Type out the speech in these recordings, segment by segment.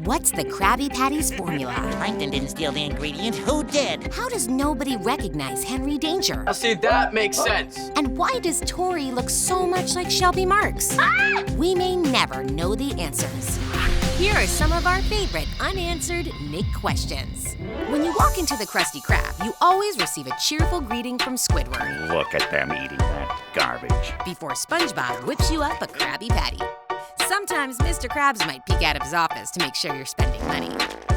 What's the Krabby Patty's formula? Plankton didn't steal the ingredient. Who did? How does nobody recognize Henry Danger? Now see, that makes sense. And why does Tori look so much like Shelby Marx? Ah! We may never know the answers. Here are some of our favorite unanswered Nick questions. When you walk into the Krusty Krab, you always receive a cheerful greeting from Squidward. Look at them eating that garbage. Before SpongeBob whips you up a Krabby Patty. Sometimes Mr. Krabs might peek out of his office to make sure you're spending money.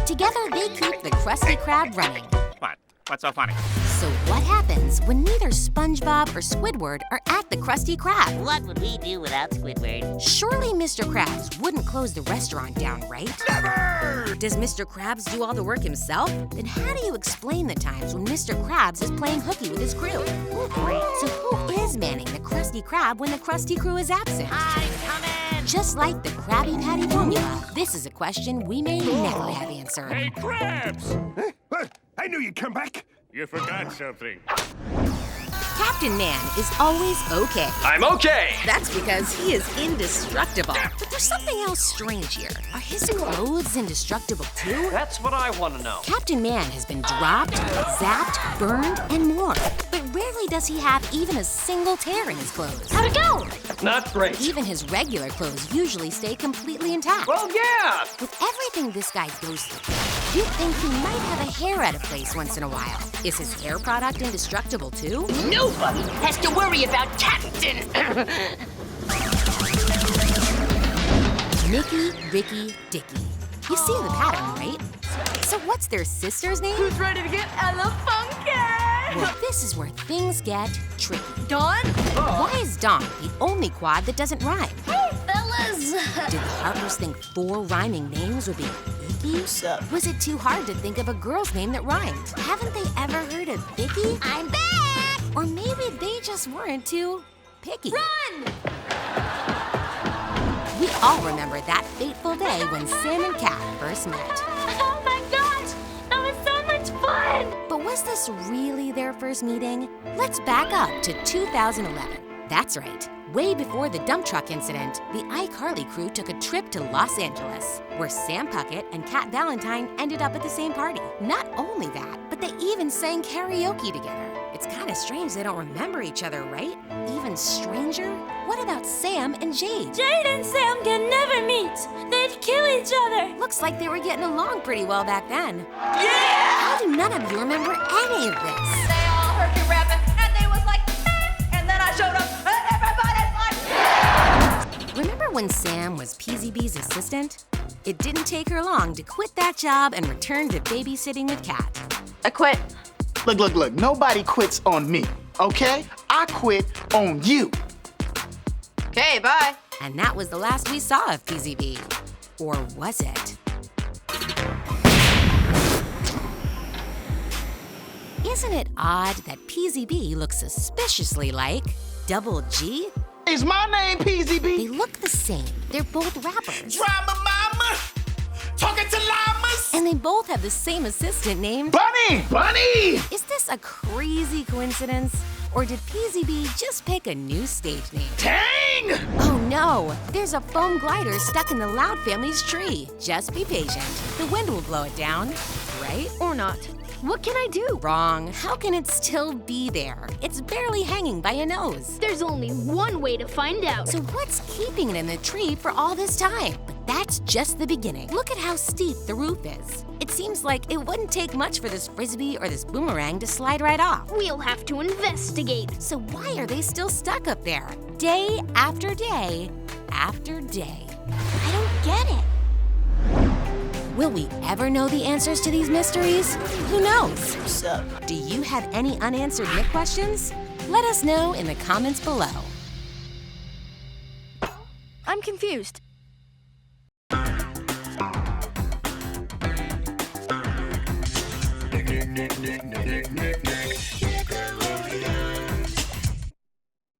Together, they keep the Krusty Krab running. What? What's so funny? So what happens when neither SpongeBob or Squidward are at the Krusty Krab? What would we do without Squidward? Surely Mr. Krabs wouldn't close the restaurant down, right? Never! Does Mr. Krabs do all the work himself? Then how do you explain the times when Mr. Krabs is playing hooky with his crew? So who is manning the Krusty Krab when the Krusty crew is absent? I'm coming! Just like the Krabby Patty formula, this is a question we may never have answered. Hey, Krabs! I knew you'd come back. You forgot something. Captain Man is always okay. I'm okay. That's because he is indestructible. But there's something else strange here. Are his clothes indestructible too? That's what I want to know. Captain Man has been dropped, zapped, burned, and more. But rarely does he have even a single tear in his clothes. How'd it go? Not great. Even his regular clothes usually stay completely intact. Well, yeah. With everything this guy goes through, you'd think he might have a hair out of place once in a while. Is his hair product indestructible too? Nobody has to worry about Captain. Nicky, Ricky, Dicky. You see the pattern, right? So what's their sister's name? Who's ready to get hella funky? Well, this is where things get tricky. Dawn? Why is Dawn the only quad that doesn't rhyme? Hey, fellas. Did the Harpers think 4 rhyming names would be icky? Was it too hard to think of a girl's name that rhymed? Haven't they ever heard of Vicky? I'm back. Or maybe they just weren't too picky. Run! We all remember that fateful day when Sam and Kat first met. Oh my gosh, that was so much fun. But was this really their first meeting? Let's back up to 2011. That's right. Way before the dump truck incident, the iCarly crew took a trip to Los Angeles, where Sam Puckett and Kat Valentine ended up at the same party. Not only that, but they even sang karaoke together. It's kind of strange they don't remember each other, right? Even stranger? What about Sam and Jade? Jade and Sam can never meet. They'd kill each other. Looks like they were getting along pretty well back then. Yeah! How do none of you remember any of this? They all heard me rapping, and they was like, and then I showed up, and everybody's like, Remember when Sam was PZB's assistant? It didn't take her long to quit that job and return to babysitting with Kat. I quit. Look, nobody quits on me, okay? I quit on you. Okay, bye. And that was the last we saw of PZB. Or was it? Isn't it odd that PZB looks suspiciously like Double G? Is my name PZB? They look the same. They're both rappers. Drama mama, talking to llamas. And they both have the same assistant named Bunny! Is this a crazy coincidence? Or did PZB just pick a new stage name? Dang! Oh no! There's a foam glider stuck in the Loud family's tree. Just be patient. The wind will blow it down. Right? Or not? What can I do? Wrong. How can it still be there? It's barely hanging by a nose. There's only one way to find out. So what's keeping it in the tree for all this time? But that's just the beginning. Look at how steep the roof is. It seems like it wouldn't take much for this frisbee or this boomerang to slide right off. We'll have to investigate. So why are they still stuck up there? Day after day after day. I don't get it. Will we ever know the answers to these mysteries? Who knows? What's up? Do you have any unanswered Nick questions? Let us know in the comments below. I'm confused. Nick.